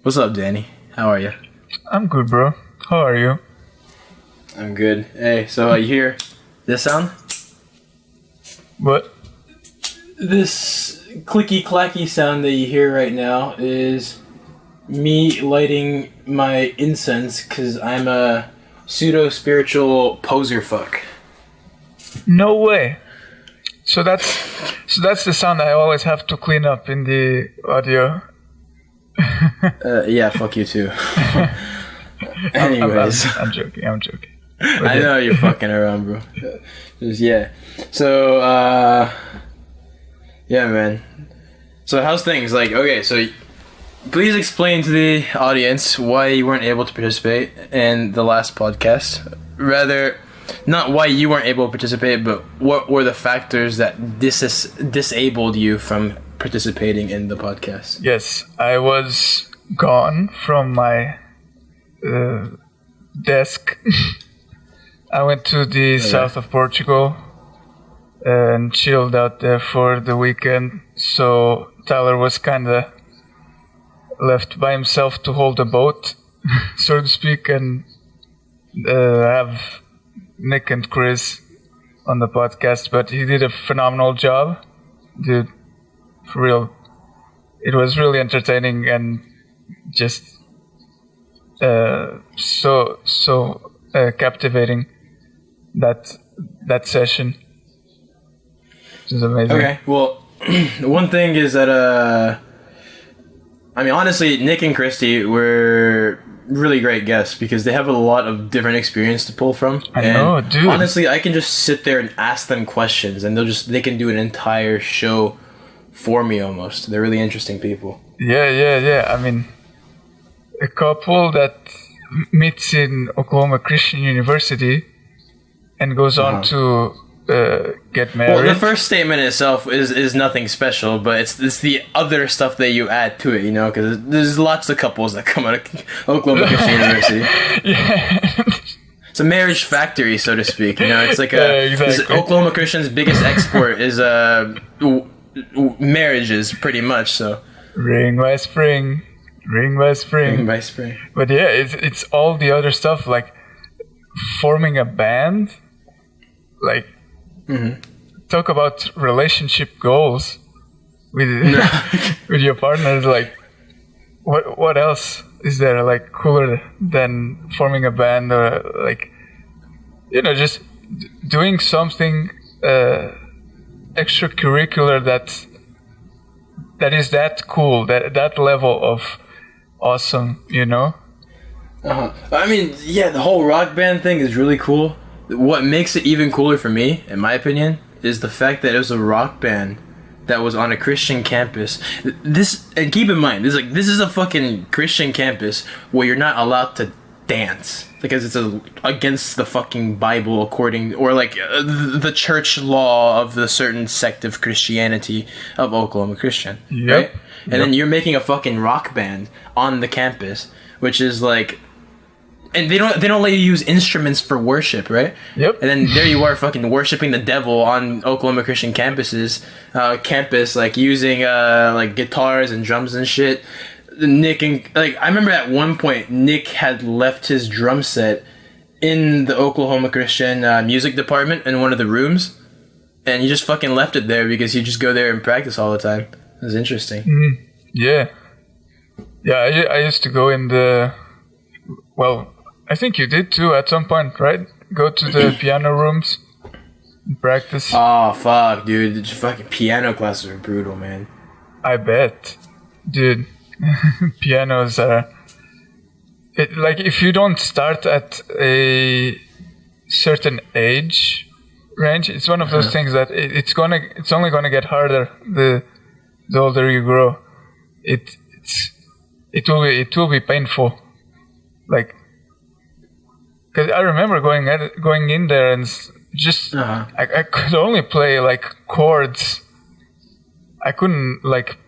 What's up, Danny? How are you? I'm good, bro. How are you? I'm good. Hey, so you hear this sound? What? This clicky clacky sound that you hear right now is me lighting my incense because I'm a pseudo spiritual poser fuck. No way. So that's the sound I always have to clean up in the audio. Yeah, fuck you too. Anyways, I'm joking. I know you're fucking around, bro. Yeah. So, yeah, man. So how's things? Like, okay, so please explain to the audience why you weren't able to participate in the last podcast. Rather, not why you weren't able to participate, but what were the factors that disabled you from participating in the podcast? Yes, I was gone from my desk. I went to the south of Portugal and chilled out there for the weekend. So Tyler was kind of left by himself to hold the boat, so to speak, and have Nick and Chris on the podcast. But he did a phenomenal job, dude. For real, it was really entertaining and just so captivating. That session. It was amazing. Okay, well, one thing is that I mean, honestly, Nick and Christy were really great guests because they have a lot of different experience to pull from. I know, dude. Honestly, I can just sit there and ask them questions, and they can do an entire show for me almost. They're really interesting people. Yeah. I mean, a couple that meets in Oklahoma Christian University and goes on to get married. Well, the first statement itself is nothing special, but it's the other stuff that you add to it, you know, because there's lots of couples that come out of Oklahoma Christian University. Yeah. It's a marriage factory, so to speak. You know, it's like exactly. Oklahoma Christian's biggest export is marriages, pretty much. So Ring by spring. But yeah, it's all the other stuff, like forming a band. Like, talk about relationship goals with with your partners. Like, what else is there like cooler than forming a band, or like, you know, just doing something extracurricular that is that cool, that level of awesome, you know? I mean, yeah, the whole rock band thing is really cool. What makes it even cooler for me, in my opinion, is the fact that it was a rock band that was on a Christian campus. And keep in mind, this is a fucking Christian campus where you're not allowed to dance because it's against the fucking Bible, or like the church law of the certain sect of Christianity of Oklahoma Christian, right? And then you're making a fucking rock band on the campus, which is like, and they don't let you use instruments for worship, right? Yep. And then there you are, fucking worshiping the devil on Oklahoma Christian campus, like using like guitars and drums and shit. Nick and like, I remember at one point Nick had left his drum set in the Oklahoma Christian music department in one of the rooms, and he just fucking left it there because he'd just go there and practice all the time. It was interesting. Mm-hmm. Yeah. I used to go in the, well, I think you did too at some point, right? Go to the piano rooms and practice. Oh, fuck, dude. The fucking piano classes are brutal, man. I bet. Dude, pianos are... like, if you don't start at a certain age range, it's one of those things that it's only gonna get harder the older you grow. It will be painful. Like, because I remember going in there and just I could only play like chords. I couldn't like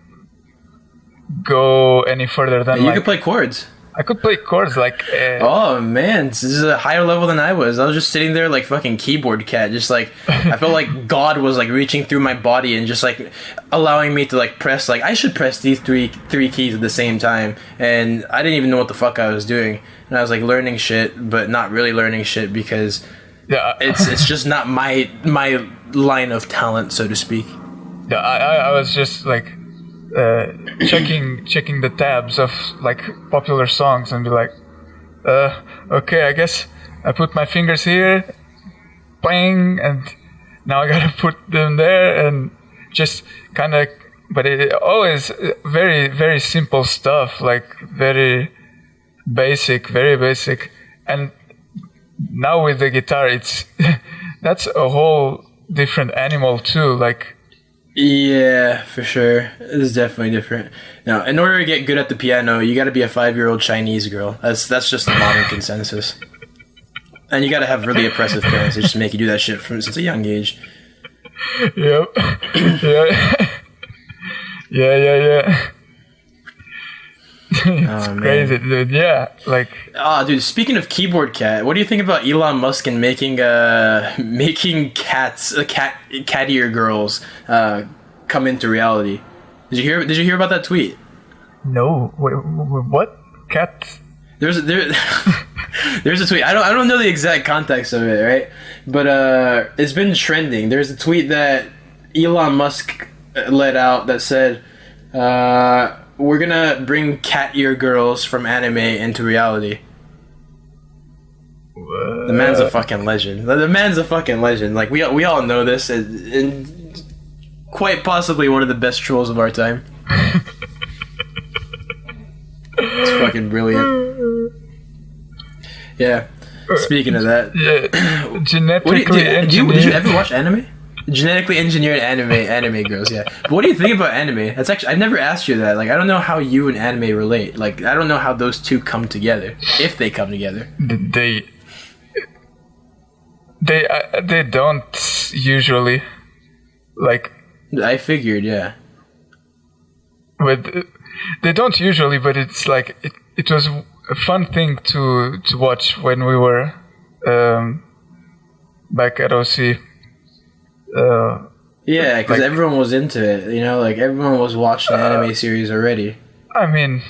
go any further than you could play chords. I could play chords like. Oh man, this is a higher level than I was. I was just sitting there like fucking keyboard cat, just like I felt like God was like reaching through my body and just like allowing me to like press like I should press these three keys at the same time, and I didn't even know what the fuck I was doing, and I was like learning shit, but not really learning shit because it's just not my line of talent, so to speak. Yeah, I was just like. Checking the tabs of like popular songs and be like, okay, I guess I put my fingers here, bang, and now I gotta put them there, and just kind of. But it always very very simple stuff, like very basic, and now with the guitar, it's that's a whole different animal too, like. Yeah, for sure. It is definitely different. Now, in order to get good at the piano, you got to be a 5-year-old Chinese girl. That's just the modern consensus. And you got to have really oppressive parents that just make you do that shit since a young age. Yep. Yeah. It's crazy, dude. Yeah, like. Dude. Speaking of keyboard cat, what do you think about Elon Musk and making cat ear girls come into reality? Did you hear about that tweet? No. Wait, what? Cat? There's a tweet. I don't know the exact context of it, right? But it's been trending. There's a tweet that Elon Musk let out that said. We're gonna bring cat ear girls from anime into reality. What? The man's a fucking legend. Like we all know this, and quite possibly one of the best trolls of our time. It's fucking brilliant. Yeah. Speaking of that, genetically did you ever watch anime? Genetically engineered anime girls, yeah. But what do you think about anime? That's actually, I never asked you that. Like, I don't know how you and anime relate. Like, I don't know how those two come together, if they come together. They don't usually. Like, I figured, yeah. But they don't usually. But it's like it was a fun thing to watch when we were back at OC. Yeah, because like, everyone was into it, you know, like everyone was watching the anime series already. I mean,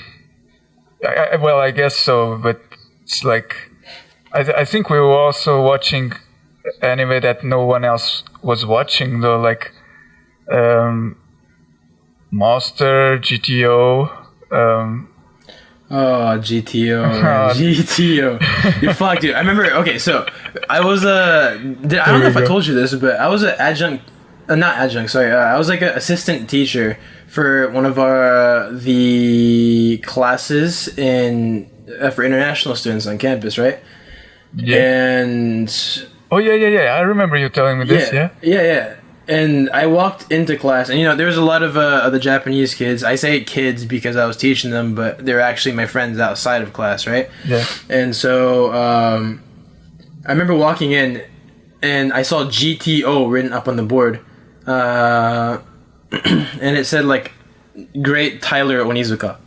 I guess so, but it's like, I think we were also watching anime that no one else was watching, though, like Monster, GTO. Oh, GTO, man. GTO. You fuck, dude. I remember, okay, so I was I don't know if I told you this, but I was an adjunct, not adjunct, sorry. I was like an assistant teacher for one of the classes for international students on campus, right? Yeah. And... Oh, yeah. I remember you telling me this, yeah? Yeah. And I walked into class, and, you know, there was a lot of the Japanese kids. I say kids because I was teaching them, but they're actually my friends outside of class, right? Yeah. And so I remember walking in, and I saw GTO written up on the board. And it said, like, Great Tyler Onizuka.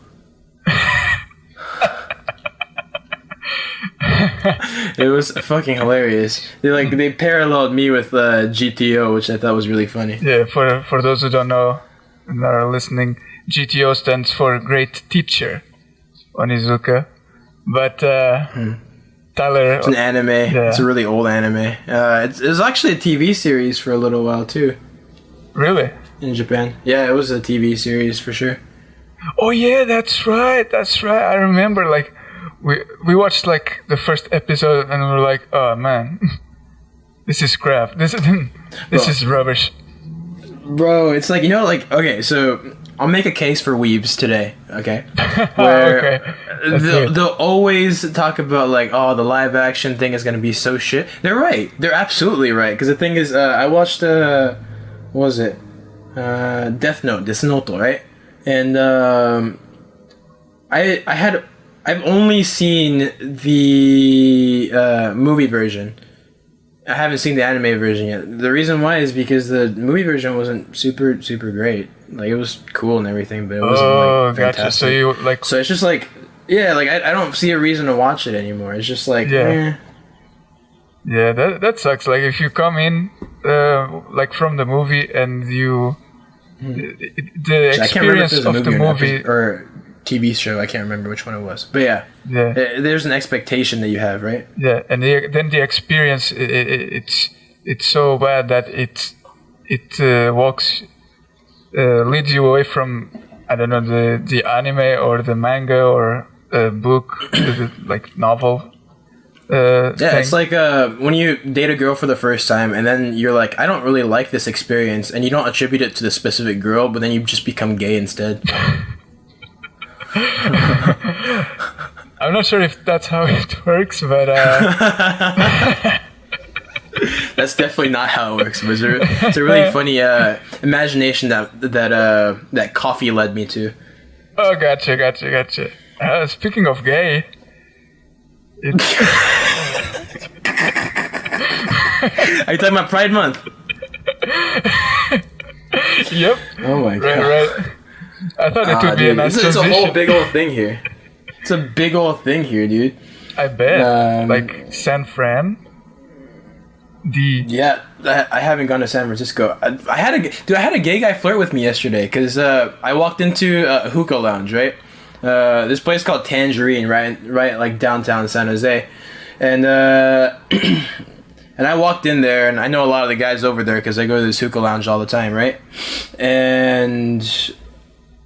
It was fucking hilarious. They paralleled me with GTO, which I thought was really funny. Yeah, for those who don't know and are listening, GTO stands for Great Teacher Onizuka. But Tyler, it's an anime. Yeah. It's a really old anime. It was actually a TV series for a little while too. Really? In Japan, yeah, it was a TV series for sure. Oh yeah, that's right. I remember, like. We watched like the first episode and we were like, oh man, this is crap. This is rubbish. Bro, it's like, you know, like, okay, so I'll make a case for weebs today, okay? Where okay. They'll always talk about like, oh, the live action thing is gonna be so shit. They're right. They're absolutely right. Because the thing is, I watched what was it? Death Note, right? And I've only seen the movie version. I haven't seen the anime version yet. The reason why is because the movie version wasn't super great. Like, it was cool and everything, but it wasn't like fantastic. Gotcha. So you like. So it's just like Yeah, like I don't see a reason to watch it anymore. It's just like, Yeah. Yeah, that sucks. Like if you come in like from the movie and you the I can't remember if experience it was a of the movie movie or TV show. I can't remember which one it was. But yeah, yeah there's an expectation that you have, right? yeah, and then the experience it's so bad that it leads you away from, I don't know, the anime or the manga or book like novel. Yeah, thing. it's like when you date a girl for the first time and then you're like, I don't really like this experience, and you don't attribute it to the specific girl, but then you just become gay instead. I'm not sure if that's how it works, but That's definitely not how it works. But it's a really funny imagination that coffee led me to. oh, gotcha. Speaking of gay, Are you talking about Pride Month? yep. Oh my god. Right. I thought it would be a nice It's a transition. whole big old thing here. It's a big old thing here, dude. I bet. Like San Fran. Yeah, I haven't gone to San Francisco. I had a gay guy flirt with me yesterday because I walked into a hookah lounge, right? This place called Tangerine, right, like downtown San Jose, and and I walked in there, and I know a lot of the guys over there because I go to this hookah lounge all the time, right? And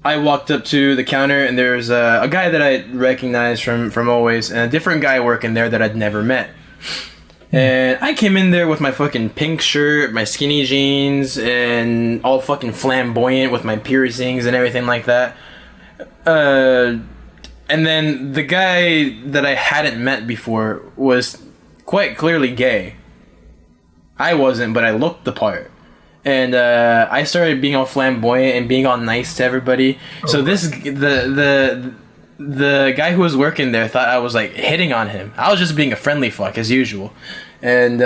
I walked up to the counter, and there's a guy that I recognized from always, and a different guy working there that I'd never met. And I came in there with my fucking pink shirt, my skinny jeans, and all fucking flamboyant with my piercings and everything like that. And then the guy that I hadn't met before was quite clearly gay. I wasn't, but I looked the part. And I started being all flamboyant and being all nice to everybody. So the guy who was working there thought I was like hitting on him. I was just being a friendly fuck as usual. And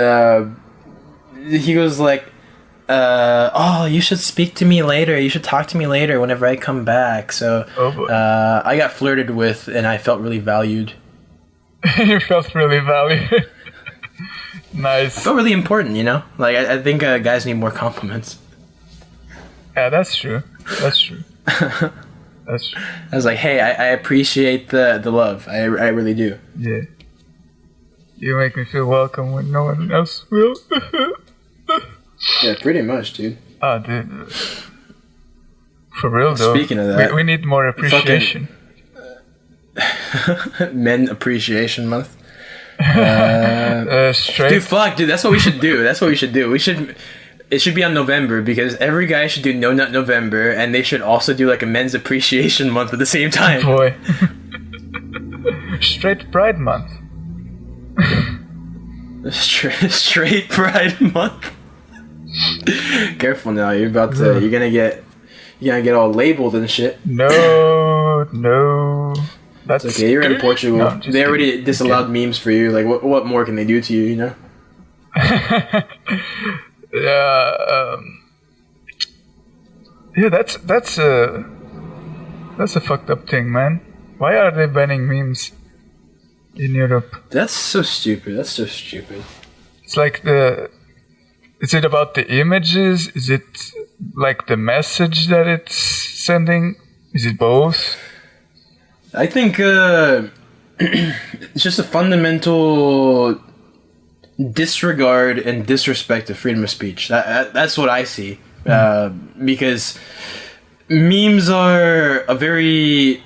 he was like, oh, you should speak to me later. You should talk to me later whenever I come back. So I got flirted with, and I felt really valued. You felt really valued. Nice. I felt really important, you know? Like, I think guys need more compliments. Yeah, that's true. That's true. I was like, hey, I appreciate the love. I really do. Yeah. You make me feel welcome when no one else will. Yeah, pretty much, dude. Oh, dude. For real, though. Speaking of that, we need more appreciation. Men Appreciation Month. Straight. Dude, fuck, dude. That's what we should do. It should be on November because every guy should do No Nut November, and they should also do like a Men's Appreciation Month at the same time. Boy. Straight Pride Month. Straight Pride Month. Careful now, you're gonna get all labeled and shit. No. That's okay. You're in Portugal. No, they already disallowed memes for you. Like, what more can they do to you? You know. Yeah, that's a fucked up thing, man. Why are they banning memes in Europe? That's so stupid. It's like is it about the images? Is it like the message that it's sending? Is it both? I think it's just a fundamental disregard and disrespect of freedom of speech. That's what I see. Because memes are a very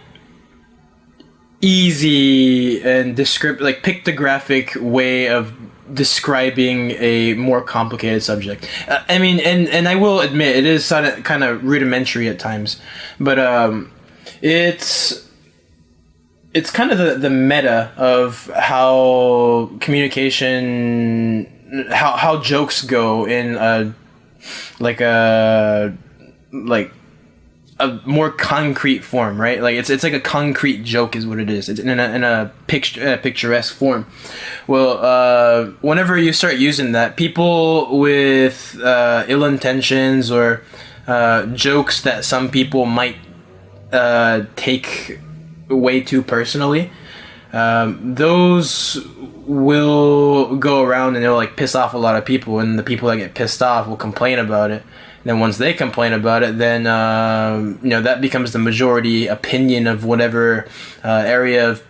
easy and pictographic way of describing a more complicated subject. I mean, and I will admit it is kind of rudimentary at times, but it's kind of the meta of how communication, how jokes go in a more concrete form, right? Like it's like a concrete joke is what it is. It's in a picturesque form. Well, whenever you start using that, people with ill intentions or jokes that some people might take way too personally, those will go around and they'll like piss off a lot of people, and the people that get pissed off will complain about it. And then once they complain about it, then that becomes the majority opinion of whatever area of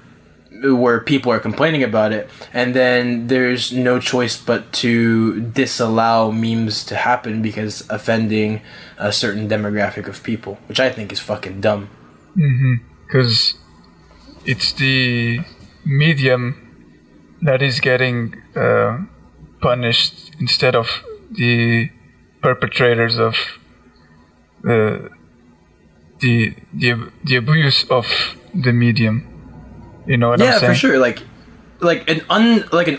where people are complaining about it, and then there's no choice but to disallow memes to happen because offending a certain demographic of people, which I think is fucking dumb. Because it's the medium that is getting punished instead of the perpetrators of the abuse of the medium. You know what I'm saying? Yeah, for sure. Like an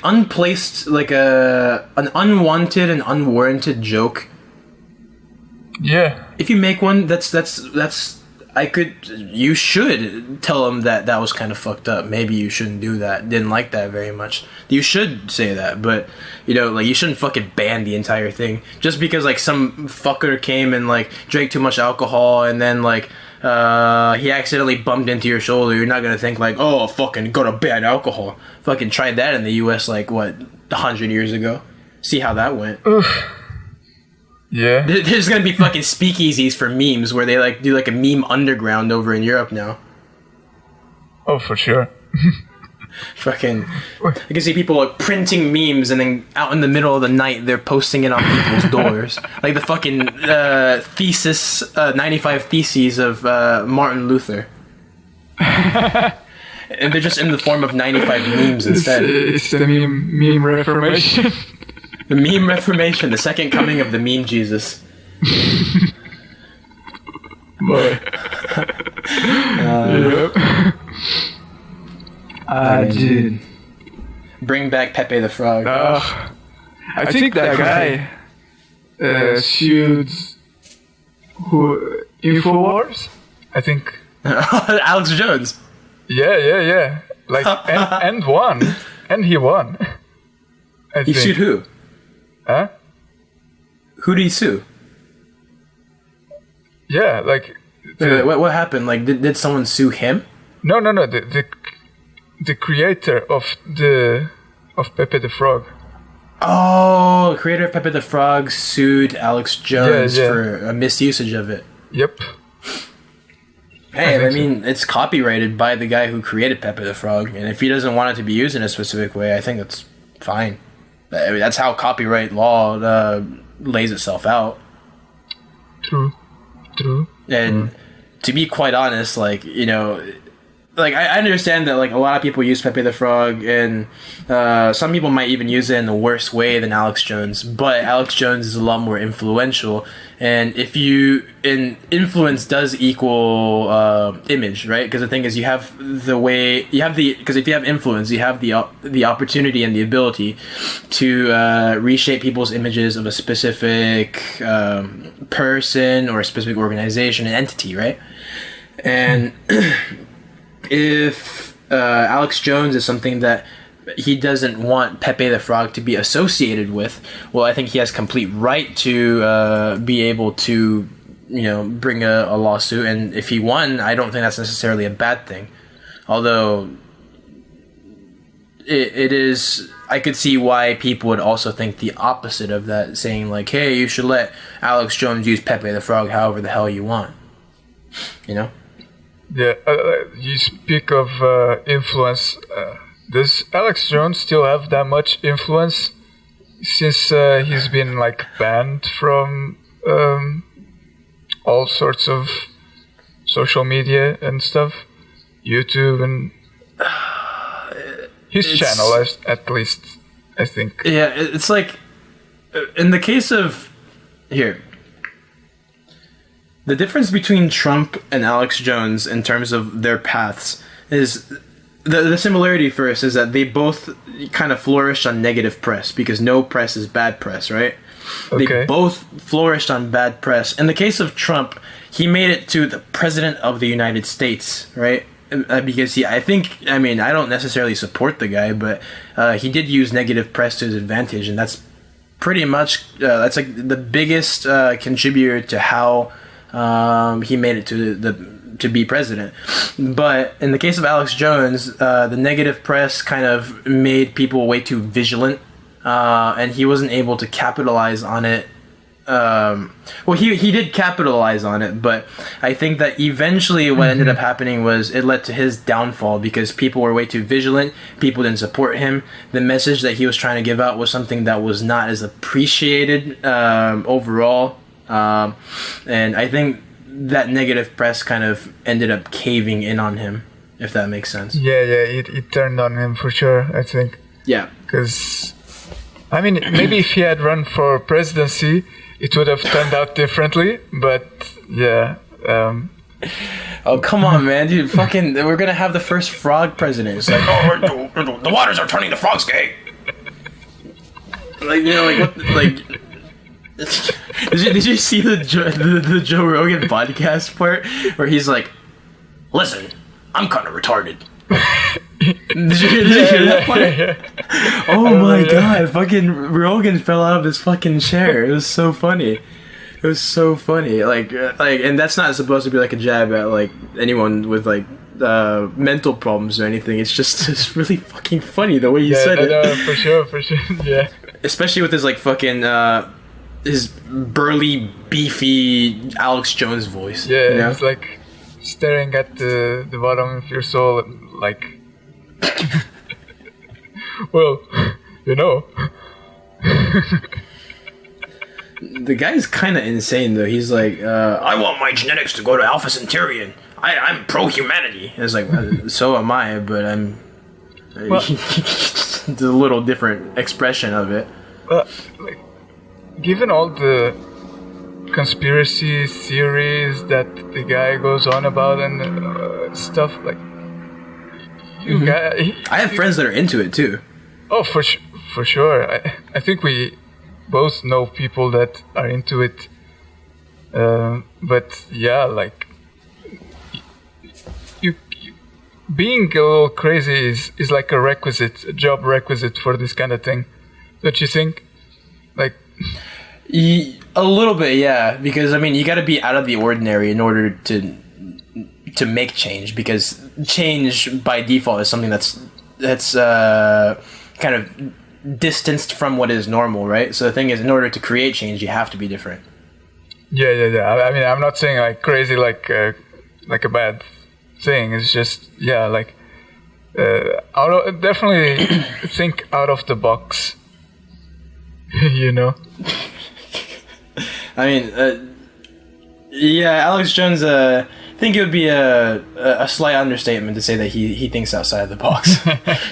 unplaced, an unwanted and unwarranted joke. Yeah. If you make one, you should tell them that was kind of fucked up. Maybe you shouldn't do that. Didn't like that very much. You should say that, but you shouldn't fucking ban the entire thing just because like some fucker came and like drank too much alcohol and then like he accidentally bumped into your shoulder. You're not gonna think like, oh, fucking gotta ban alcohol. Fucking tried that in the U.S. like what 100 years ago. See how that went. Oof. Yeah. There's gonna be fucking speakeasies for memes where they like do like a meme underground over in Europe now. Oh, for sure. Fucking, I can see people like printing memes and then out in the middle of the night they're posting it on people's doors, like the fucking 95 Theses of Martin Luther. And they're just in the form of 95 memes instead. It's the meme reformation. The meme reformation, the second coming of the meme Jesus. Boy. Yep. Dude. Bring back Pepe the Frog. I think that guy sued Infowars. I think Alex Jones. Yeah. Like and won, and he won. He sued who? Huh? Who did he sue? Yeah, like what happened? Like did someone sue him? No. The creator of Pepe the Frog. Oh, the creator of Pepe the Frog sued Alex Jones for a misusage of it. Yep. Hey, I mean, it's copyrighted by the guy who created Pepe the Frog, and if he doesn't want it to be used in a specific way, I think that's fine. I mean, that's how copyright law lays itself out. True. And to be quite honest, like, like I understand that like a lot of people use Pepe the Frog, and some people might even use it in the worst way than Alex Jones. But Alex Jones is a lot more influential, and influence does equal image, right? Because the thing is, because if you have influence, you have the opportunity and the ability to reshape people's images of a specific person or a specific organization, an entity, right? And if Alex Jones is something that he doesn't want Pepe the Frog to be associated with, well, I think he has complete right to be able to, bring a lawsuit. And if he won, I don't think that's necessarily a bad thing. Although it is, I could see why people would also think the opposite of that, saying like, hey, you should let Alex Jones use Pepe the Frog however the hell you want. Yeah, you speak of influence. Does Alex Jones still have that much influence since he's been like banned from all sorts of social media and stuff, YouTube and his channel, at least, I think. Yeah, it's like in the case of here. The difference between Trump and Alex Jones in terms of their paths is the similarity first is that they both kind of flourished on negative press because no press is bad press, right? Okay. They both flourished on bad press. In the case of Trump, he made it to the president of the United States, right? Because I don't necessarily support the guy, but he did use negative press to his advantage, and that's pretty much that's like the biggest contributor to how he made it to the to be president. But in the case of Alex Jones, the negative press kind of made people way too vigilant, and he wasn't able to capitalize on it. Well, he did capitalize on it, but I think that eventually what ended up happening was it led to his downfall because people were way too vigilant. People didn't support him. The message that he was trying to give out was something that was not as appreciated overall. And I think that negative press kind of ended up caving in on him, if that makes sense. Yeah, it turned on him for sure, I think. Yeah. Because, I mean, maybe if he had run for presidency, it would have turned out differently, but yeah. Oh, come on, man. Dude, fucking, we're gonna have the first frog president. It's like, oh, the waters are turning the frogs gay. Like, you know, like, what, like... Did you see the Joe Rogan podcast part where he's like, listen, I'm kind of retarded. Did you hear that part? Yeah. Oh my god, fucking Rogan fell out of his fucking chair. It was so funny. It was so funny. Like, and that's not supposed to be like a jab at like anyone with like mental problems or anything. It's really fucking funny the way he said it. No, for sure, yeah. Especially with his like fucking his burly, beefy Alex Jones voice. Yeah, you know? It's like staring at the bottom of your soul, like. Well, you know. The guy's kind of insane, though. He's like, I want my genetics to go to Alpha Centaurian. I'm pro-humanity. It's like, so am I, but I'm... Well, it's a little different expression of it. Like, given all the conspiracy theories that the guy goes on about and stuff, like... I have friends that are into it, too. Oh, for sure. I think we both know people that are into it. But yeah, like you being a little crazy is like a job requisite for this kind of thing. Don't you think? Like a little bit, yeah. Because I mean, you got to be out of the ordinary in order to make change. Because change by default is something that's kind of distanced from what is normal, right? So the thing is, in order to create change, you have to be different. Yeah. I mean, I'm not saying like crazy, like a bad thing. It's just like definitely think out of the box. You know. I mean, yeah, Alex Jones. I think it would be a slight understatement to say that he thinks outside of the box.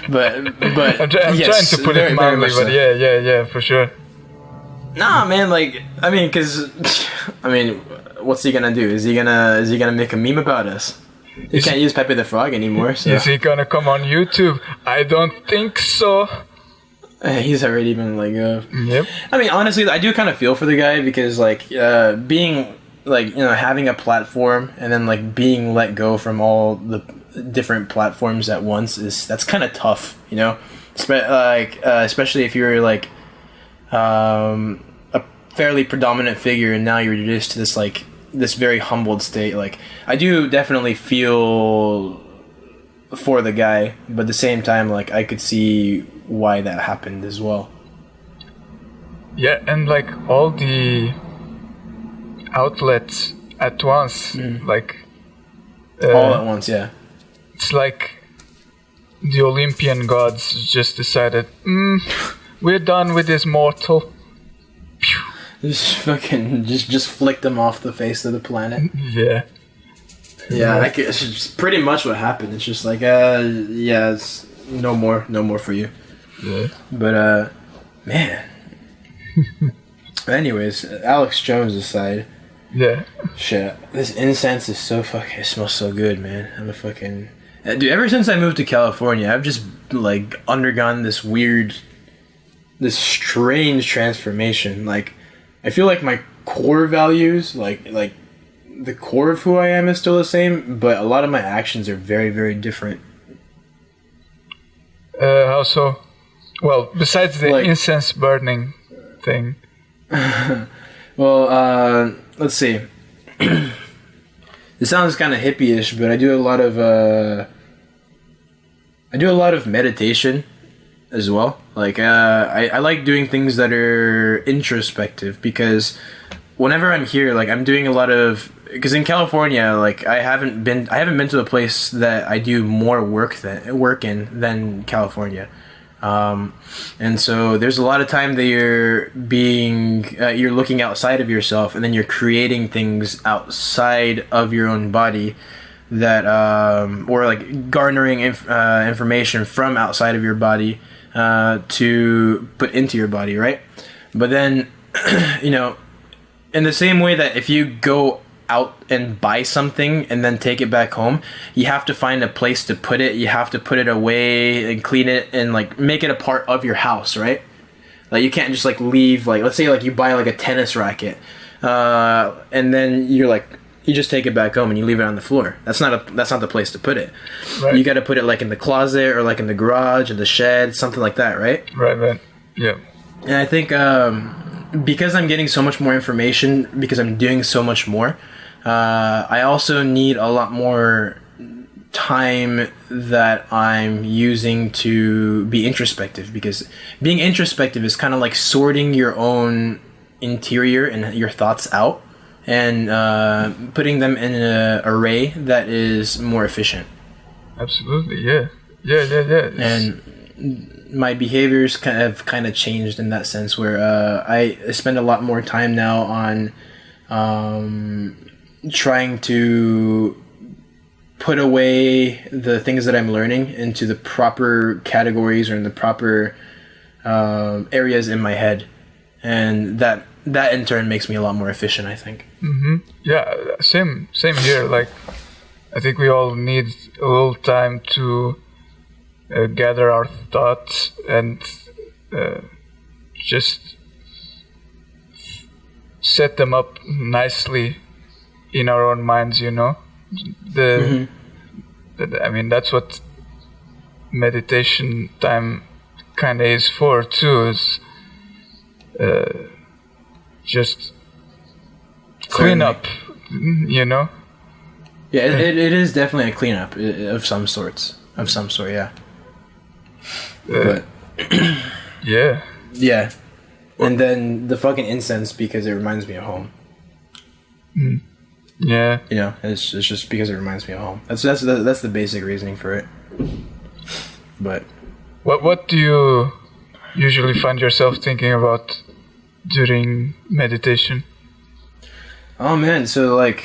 but I'm yes, trying to put it mildly, but yeah, for sure. Nah, man, like, I mean, what's he gonna do? Is he gonna make a meme about us? He can't use Pepe the Frog anymore. So. Is he gonna come on YouTube? I don't think so. He's already been like, Yep. I mean, honestly, I do kind of feel for the guy because, like, being, like, you know, having a platform and then, like, being let go from all the different platforms at once that's kind of tough, you know? Especially if you're, like, a fairly predominant figure and now you're reduced to this, like, this very humbled state. Like, I do definitely feel for the guy, but at the same time, like, I could see why that happened as well. Yeah, and like all the outlets at once, like all at once, yeah. It's like the Olympian gods just decided, we're done with this mortal. Just fucking just flicked them off the face of the planet. Yeah. Yeah, it's pretty much what happened. It's just like, it's no more for you. Yeah. But, man. Anyways, Alex Jones aside. Yeah. Shit. This incense is so fucking... It smells so good, man. I'm a fucking... Dude, ever since I moved to California, I've just, like, undergone this strange transformation. Like, I feel like my core values, like the core of who I am is still the same, but a lot of my actions are very, very different. How so? Well, besides the incense burning thing. Well, let's see. It sounds kind of hippie-ish, but I do a lot of meditation as well. Like I like doing things that are introspective, because whenever I'm here, like I'm doing a lot of, because in California, like I haven't been to a place that I do more work in than California. And so there's a lot of time that you're looking outside of yourself, and then you're creating things outside of your own body that, or like garnering information from outside of your body, to put into your body, right? But then, you know, in the same way that if you go out and buy something and then take it back home, you have to find a place to put it. You have to put it away and clean it and like make it a part of your house, right? Like you can't just like leave, like let's say like you buy like a tennis racket, and then you just take it back home and you leave it on the floor. That's not the place to put it. Right. You got to put it like in the closet or like in the garage or the shed, something like that, right? Right. Yeah. And I think because I'm getting so much more information, because I'm doing so much more, I also need a lot more time that I'm using to be introspective, because being introspective is kind of like sorting your own interior and your thoughts out and putting them in an array that is more efficient. Absolutely, yeah. And my behaviors have kind of changed in that sense, where I spend a lot more time now on trying to put away the things that I'm learning into the proper categories or in the proper areas in my head, and that in turn makes me a lot more efficient, I think. Mm-hmm. Yeah, same here. Like, I think we all need a little time to gather our thoughts and just set them up nicely in our own minds, you know. I mean, that's what meditation time kind of is for too, is just clean up, you know. Yeah, it is definitely a cleanup of some sort, yeah. But yeah, and then the fucking incense, because it reminds me of home. Yeah, you know, it's just because it reminds me of home. That's the basic reasoning for it. But what do you usually find yourself thinking about during meditation? Oh man, so like,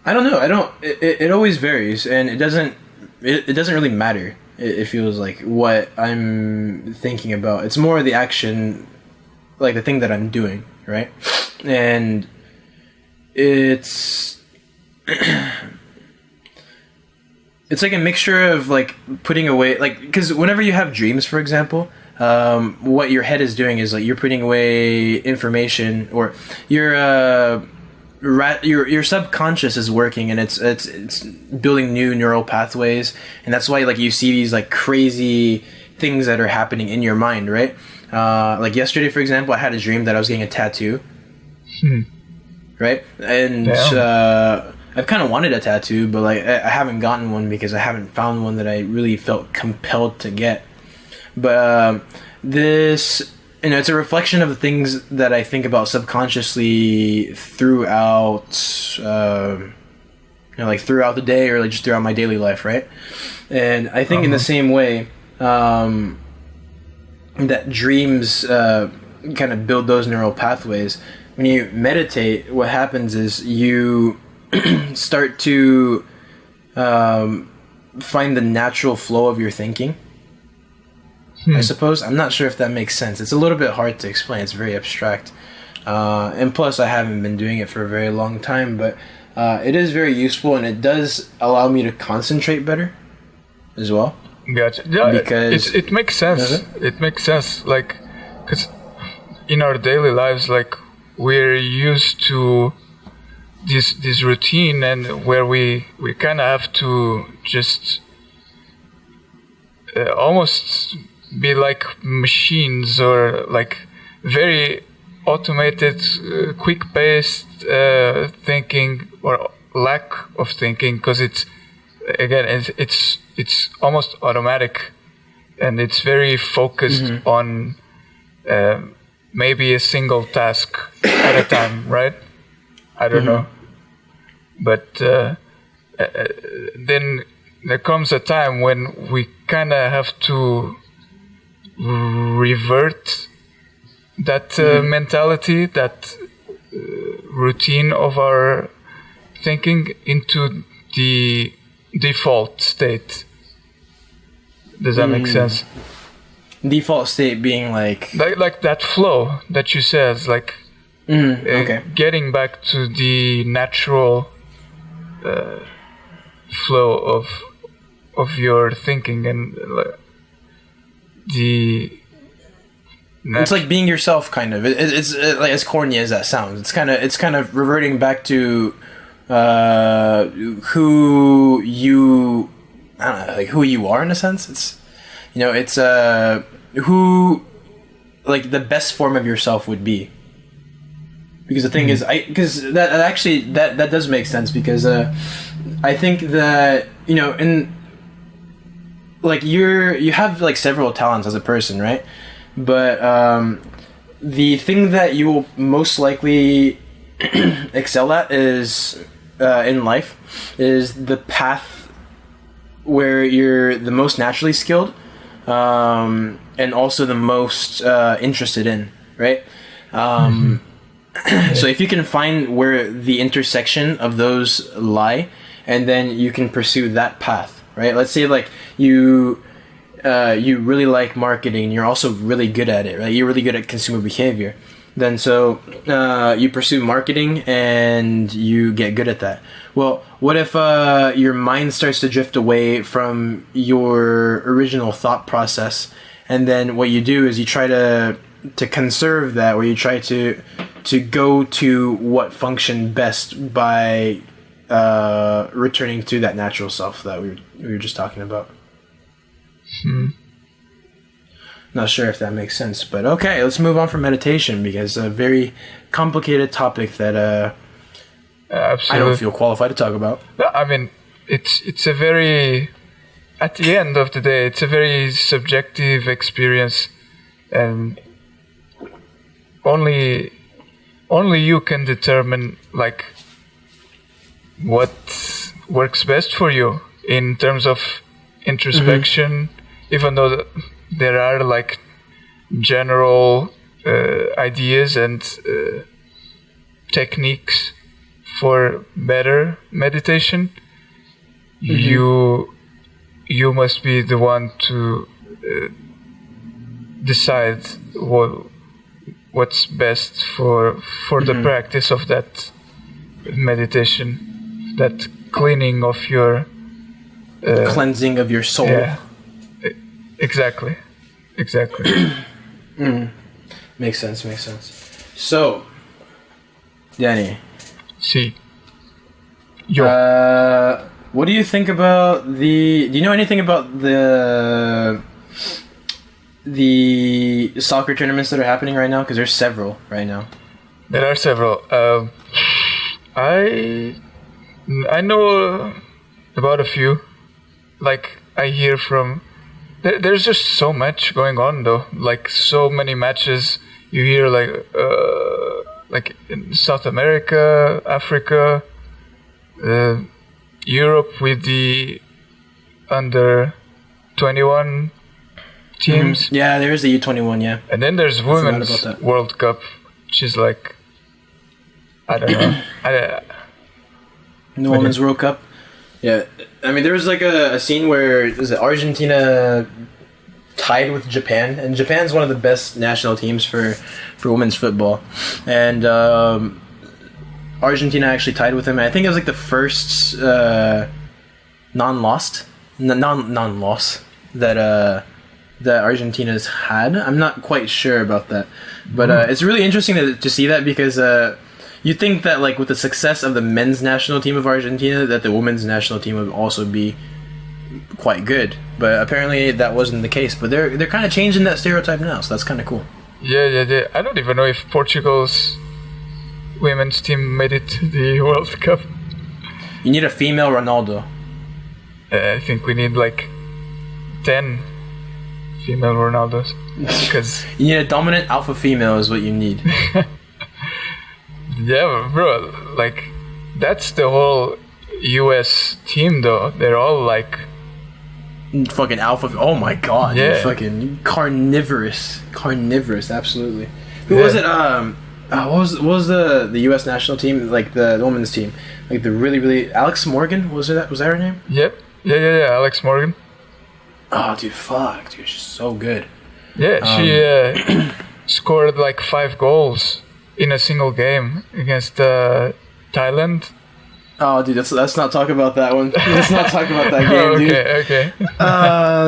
I don't know. It always varies, and it doesn't really matter. It feels like what I'm thinking about. It's more the action, like the thing that I'm doing, right? And it's like a mixture of like putting away, like, because whenever you have dreams, for example, what your head is doing is like you're putting away information, or your subconscious is working, and it's building new neural pathways, and that's why like you see these like crazy things that are happening in your mind, right? Like yesterday, for example, I had a dream that I was getting a tattoo. Right? And I've kind of wanted a tattoo, but like I haven't gotten one because I haven't found one that I really felt compelled to get. But this, you know, it's a reflection of the things that I think about subconsciously throughout, like throughout the day, or like just throughout my daily life, right? And I think in the same way, that dreams kind of build those neural pathways. When you meditate, what happens is you start to find the natural flow of your thinking. I suppose. I'm not sure if that makes sense. It's a little bit hard to explain. It's very abstract. And plus, I haven't been doing it for a very long time, but it is very useful, and it does allow me to concentrate better as well. Gotcha. Yeah, because it makes sense. It makes sense. Like, because in our daily lives, like, we're used to this routine, and where we kind of have to just almost be like machines, or like very automated, quick-paced thinking, or lack of thinking, because it's almost automatic, and it's very focused on maybe a single task at a time, right? I don't know, but then there comes a time when we kind of have to revert that mentality, that routine of our thinking into the default state. Does that make sense? Default state being like that flow that you said, like okay. Getting back to the natural flow of your thinking, and it's like being yourself, kind of. It's like, as corny as that sounds, it's kind of reverting back to who you, I don't know, like who you are in a sense. It's, you know, it's who, like, the best form of yourself would be. Because the thing is, because that does make sense, because I think that, you know, in like you have like several talents as a person, right? But the thing that you will most likely excel at is in life is the path where you're the most naturally skilled, and also the most interested in, right? So if you can find where the intersection of those lie, and then you can pursue that path, right? Let's say like you really like marketing, you're also really good at it, right? You're really good at consumer behavior. Then so you pursue marketing and you get good at that. Well, what if your mind starts to drift away from your original thought process, and then what you do is you try to conserve that, or you try to go to what functioned best by returning to that natural self that we were just talking about. Not sure if that makes sense, but okay, let's move on from meditation, because a very complicated topic that I don't feel qualified to talk about. I mean, it's a very, at the end of the day, it's a very subjective experience, and only you can determine like what works best for you in terms of introspection. Even though there are like general ideas and techniques for better meditation, you must be the one to decide what's best for the practice of that meditation, that cleaning of your cleansing of your soul. Yeah, exactly. Makes sense. So, Danny. Si. Yo. What do you think about do you know anything about the soccer tournaments that are happening right now? Because there's several right now. There are several. I know about a few. Like, I hear from... There's just so much going on, though. Like, so many matches. You hear, like in South America, Africa, Europe with the under 21 teams. Yeah, there is the U21, yeah. And then there's Women's World Cup, which is like, I don't know. The Women's World Cup? Yeah. I mean, there was like a scene where Argentina tied with Japan, and Japan's one of the best national teams for women's football. And Argentina actually tied with them. And I think it was like the first non-loss that Argentina's had. I'm not quite sure about that, but it's really interesting to see that, because you think that like with the success of the men's national team of Argentina, that the women's national team would also be quite good, but apparently that wasn't the case. But they're kind of changing that stereotype now, so that's kind of cool. Yeah. I don't even know if Portugal's women's team made it to the World Cup. You need a female Ronaldo. I think we need like 10 female Ronaldos. Because you need a dominant alpha female is what you need. Yeah, bro. Like, that's the whole US team, though. They're all like fucking alpha. Oh my god. Yeah. Fucking carnivorous. Absolutely. Who was it? What was the US national team? Like the women's team? Like the really Alex Morgan? Was that her name? Yep. Yeah. Alex Morgan. Oh, dude, fuck, dude, she's so good. Yeah, she scored like 5 goals in a single game against Thailand. Oh, dude, let's not talk about that one. Let's not talk about that game, dude. Okay.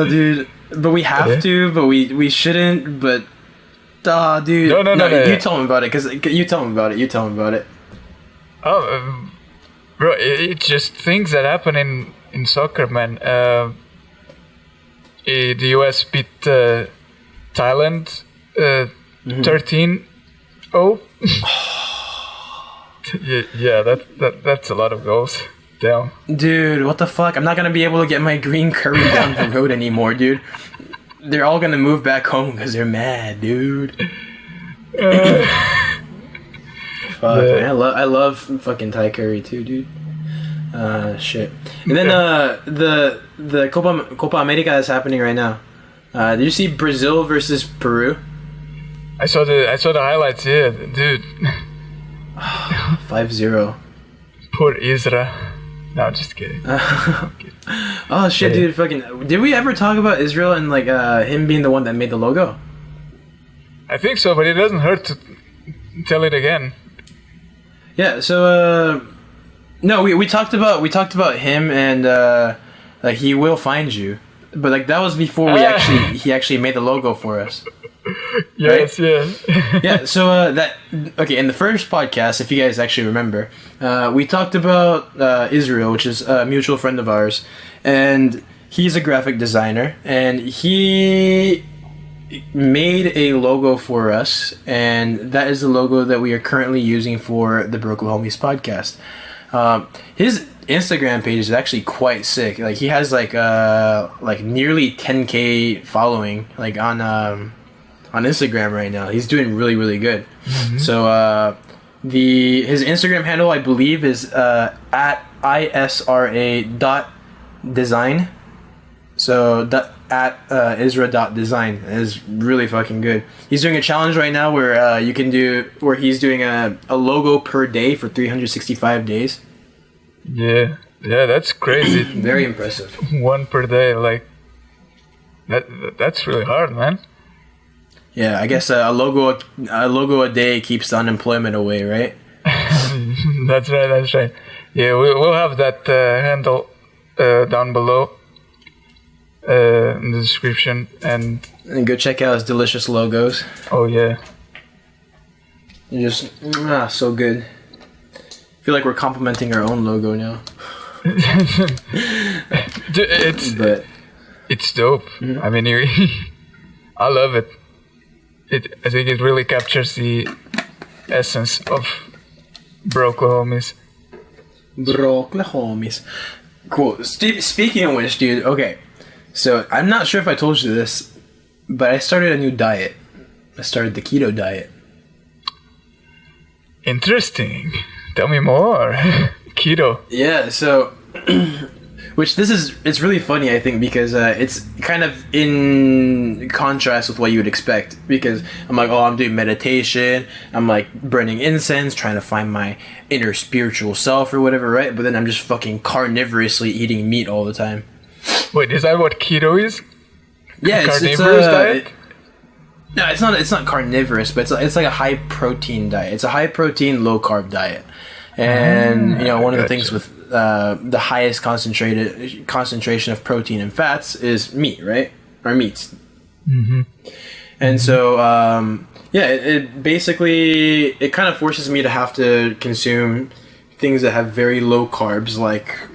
Dude, but we have to, but we shouldn't. But, dude, no. You tell him about it, you tell him about it. Oh, bro, it's just things that happen in soccer, man. The US beat Thailand 13-0. Yeah, that's a lot of goals. Damn. Dude, what the fuck? I'm not gonna be able to get my green curry down the road anymore, dude. They're all gonna move back home because they're mad, dude. Fuck, man. I love fucking Thai curry too, dude. Shit. And then the Copa America is happening right now. Did you see Brazil versus Peru? I saw the highlights. Yeah, dude. 5-0. Poor Isra. No, just kidding. Oh shit, dude! Fucking. Did we ever talk about Israel and like him being the one that made the logo? I think so, but it doesn't hurt to tell it again. Yeah. So. No, we talked about him and like he will find you, but like that was before he actually made the logo for us. Yes, right? Yeah. Yeah. So in the first podcast, if you guys actually remember, we talked about Israel, which is a mutual friend of ours, and he's a graphic designer, and he made a logo for us, and that is the logo that we are currently using for the Broklahomies podcast. His Instagram page is actually quite sick. Like he has like nearly 10K following like on Instagram right now. He's doing really, really good. Mm-hmm. So his Instagram handle I believe is at isra.design. So at isra.design is really fucking good. He's doing a challenge right now where he's doing a logo per day for 365 days. Yeah, that's crazy. Very impressive. One per day, like that's really hard, man. Yeah, I guess a logo a day keeps the unemployment away, right? That's right. Yeah, we'll have that handle down below in the description, and go check out his delicious logos. Oh yeah, just so good. I feel like we're complimenting our own logo now. It's dope. Mm-hmm. I mean, I love it. I think it really captures the essence of Broklahomies. Cool. Speaking of which, dude, okay. So, I'm not sure if I told you this, but I started a new diet. I started the keto diet. Interesting. Tell me more. Keto. Yeah, so... it's really funny, I think, because it's kind of in contrast with what you would expect. Because I'm like, I'm doing meditation, I'm like burning incense, trying to find my inner spiritual self or whatever, right? But then I'm just fucking carnivorously eating meat all the time. Wait, is that what keto is? Yeah, carnivorous diet? No, it's not carnivorous, but it's like a high protein diet. It's a high protein, low carb diet. And one of the things with the highest concentration of protein and fats is meat, right? Or meats. Mm-hmm. And so, it basically kind of forces me to have to consume things that have very low carbs, like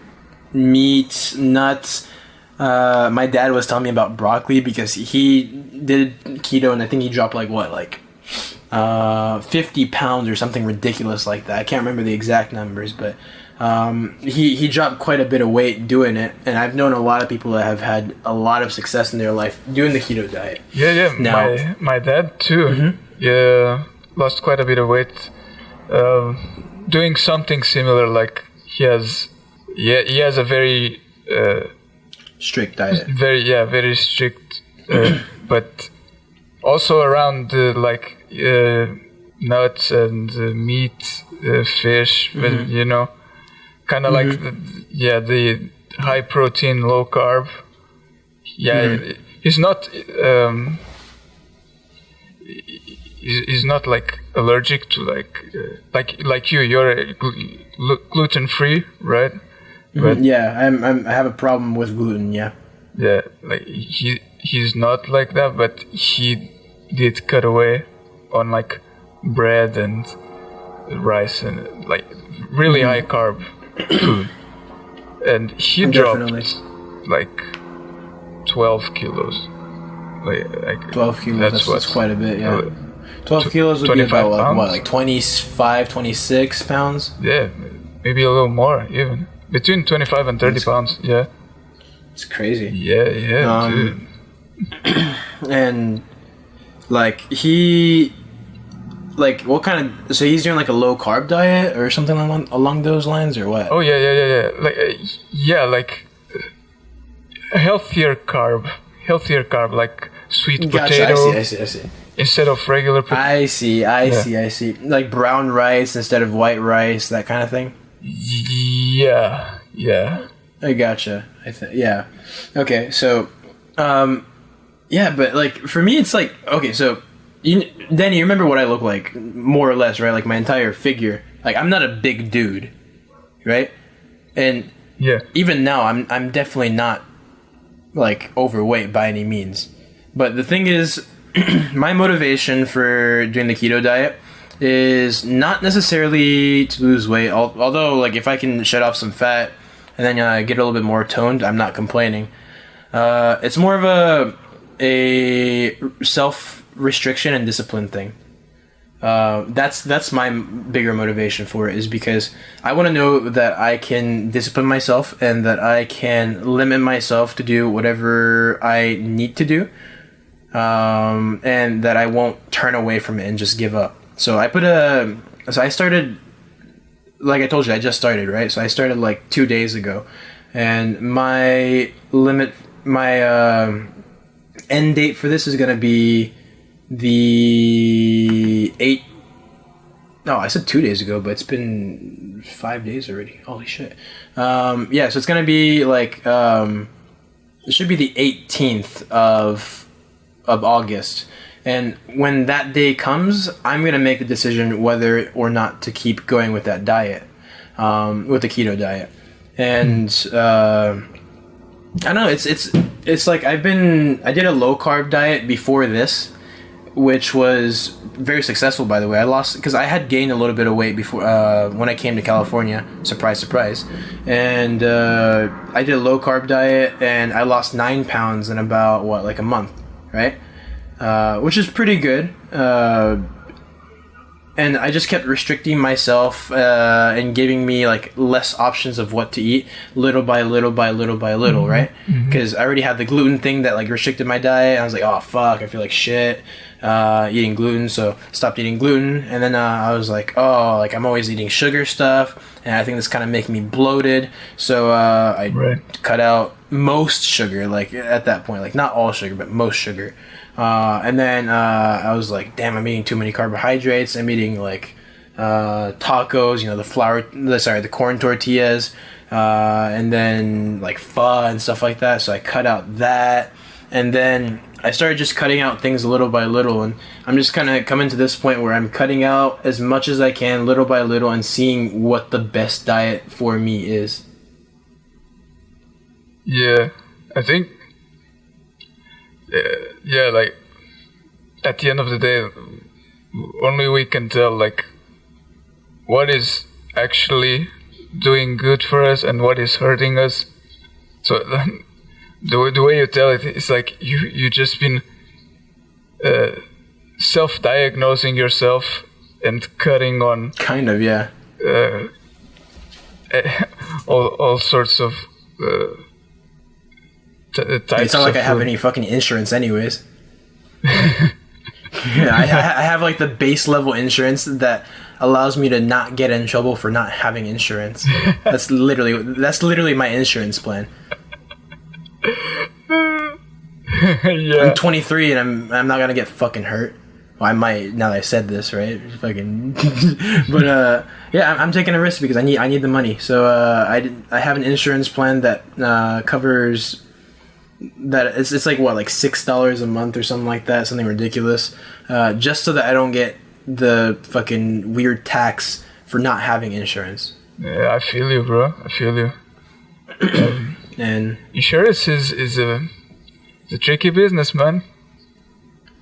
meat, nuts. My dad was telling me about broccoli because he did keto, and I think he dropped 50 pounds or something ridiculous like that. I can't remember the exact numbers, but he dropped quite a bit of weight doing it, and I've known a lot of people that have had a lot of success in their life doing the keto diet. Yeah. Now, my dad too. Mm-hmm. Yeah, lost quite a bit of weight. Doing something similar, like he has a very strict diet. Very strict, but also around nuts and meat, fish, but you know, kind of like the high protein, low carb. He's not he's not like allergic to like you. You're gluten free, right? But Yeah, I have a problem with gluten. Yeah. yeah, like he's not like that, but he did cut away on like bread and rice and like really high carb food, and he Definitely. dropped like 12 kilos. Like 12 kilos. That's quite a bit. Yeah. 12 kilos would be about like 25, 26 pounds. Yeah, maybe a little more even. Between 25 and 30 pounds. Yeah. It's crazy. Yeah, dude. And like what kind of, so he's doing like a low carb diet or something along those lines, or what? Oh yeah. Like a healthier carb, like sweet potato. I see. Instead of regular potato. I see. Like brown rice instead of white rice, that kind of thing. Yeah. I gotcha. Yeah. Okay, so, yeah, but like for me, it's like, okay, so Danny, you remember what I look like, more or less, right? Like my entire figure. Like I'm not a big dude, right? And yeah, even now, I'm definitely not like overweight by any means. But the thing is, my motivation for doing the keto diet is not necessarily to lose weight. Although, like, if I can shed off some fat and then get a little bit more toned, I'm not complaining. It's more of a self-restriction and discipline thing. That's my bigger motivation for it, is because I want to know that I can discipline myself and that I can limit myself to do whatever I need to do, and that I won't turn away from it and just give up. So I started, like I told you, I just started, right? So I started like 2 days ago, and my end date for this is going to be the 8th. No, I said 2 days ago, but it's been 5 days already. Holy shit. So it's going to be like, it should be the 18th of August. And when that day comes, I'm going to make the decision whether or not to keep going with that diet, with the keto diet. And I don't know, it's like I did a low carb diet before this, which was very successful, by the way. I lost, because I had gained a little bit of weight before, when I came to California. Surprise, surprise. And I did a low carb diet, and I lost 9 pounds in about, like a month, right? Which is pretty good. And I just kept restricting myself and giving me like less options of what to eat, little by little, right? Because I already had the gluten thing that like restricted my diet. I was like, oh fuck, I feel like shit eating gluten, so stopped eating gluten. And then I was like, oh, like I'm always eating sugar stuff, and I think this kind of making me bloated. So I cut out most sugar, like at that point, like not all sugar, but most sugar. And then I was like, damn, I'm eating too many carbohydrates. I'm eating like tacos, the corn tortillas, and then like pho and stuff like that. So I cut out that, and then I started just cutting out things little by little, and I'm just kind of coming to this point where I'm cutting out as much as I can, little by little, and seeing what the best diet for me is. Yeah, I think. Like at the end of the day, only we can tell like what is actually doing good for us and what is hurting us. So the way you tell it is like you just been self-diagnosing yourself and cutting on. Kind of, yeah. all sorts of types. It's not like of I have food. any fucking insurance, anyways. Yeah, I have like the base level insurance that allows me to not get in trouble for not having insurance. That's literally my insurance plan. Yeah. I'm 23 and I'm not gonna get fucking hurt. Well, I might now that I said this, right? Fucking, but yeah, I'm taking a risk because I need the money. So I have an insurance plan that covers that. It's like what, like $6 a month or something like that, something ridiculous, just so that I don't get the fucking weird tax for not having insurance. Yeah, I feel you, bro. I feel you. And Insurance is a tricky business, man.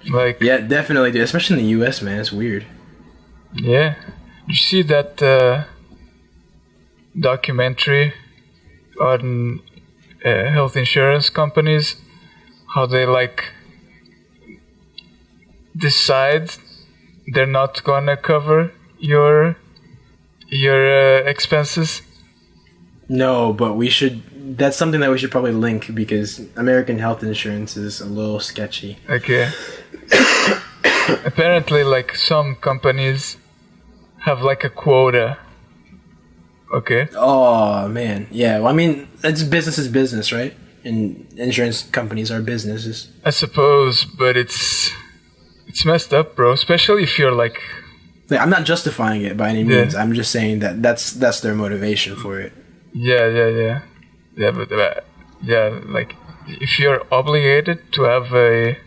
Like, yeah, definitely, dude. Especially in the U.S., man, it's weird. yeah, you see that documentary on health insurance companies, how they like decide they're not gonna cover your expenses. No, but we should. That's something that we should probably link because American health insurance is a little sketchy. Okay. Apparently, like, some companies have like a quota. Okay. Oh man, yeah. Well, I mean, it's business is business, right? And insurance companies are businesses. I suppose, but it's messed up, bro. Especially if you're like, Like, I'm not justifying it by any Yeah. means. I'm just saying that that's their motivation for it. yeah, but yeah, like, if you're obligated to have a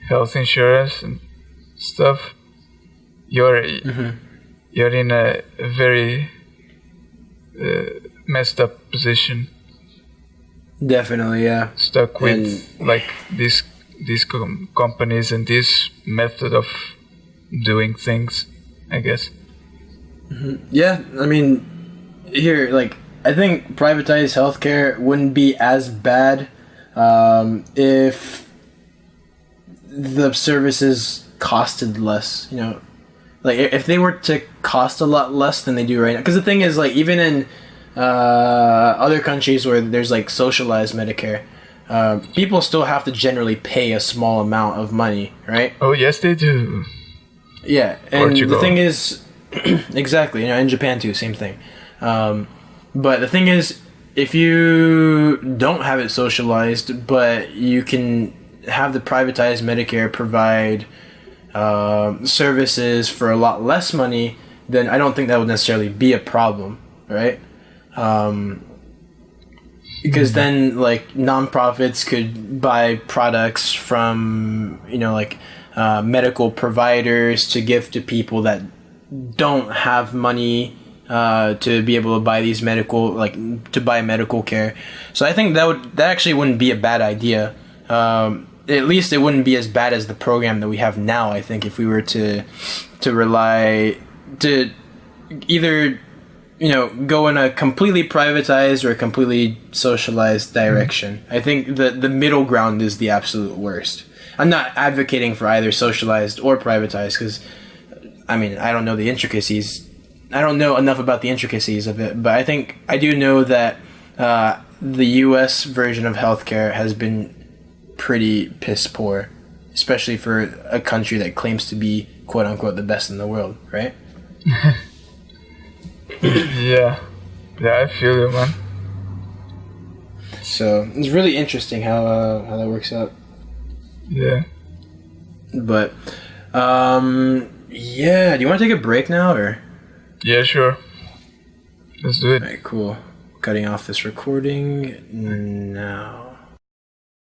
health insurance and stuff, you're in a very messed up position, Definitely, yeah. stuck with like these companies and this method of doing things, I guess. Yeah, I mean, here, like, I think privatized healthcare wouldn't be as bad if the services costed less, you know. Like, if they were to cost a lot less than they do right now. Because the thing is, like, even in other countries where there's, like, socialized Medicare, people still have to generally pay a small amount of money, right? Oh yes, they do. Yeah, and Portugal. the thing is, exactly, you know, in Japan too, same thing. But the thing is, if you don't have it socialized, but you can have the privatized Medicare provide services for a lot less money, then I don't think that would necessarily be a problem, right? Because then, like, nonprofits could buy products from, you know, like, medical providers to give to people that don't have money to be able to buy these to buy medical care. So I think that actually wouldn't be a bad idea. At least it wouldn't be as bad as the program that we have now. I think if we were to rely to either, you know, go in a completely privatized or a completely socialized direction. I think the middle ground is the absolute worst. I'm not advocating for either socialized or privatized because, I mean, I don't know the intricacies. I don't know enough about the intricacies of it, but I do know that the U.S. version of healthcare has been pretty piss poor, especially for a country that claims to be quote unquote the best in the world, right? Yeah, I feel you, man. So it's really interesting how that works out. Yeah. But yeah, do you want to take a break now or? Yeah, sure. Let's do it. Alright, cool. Cutting off this recording now.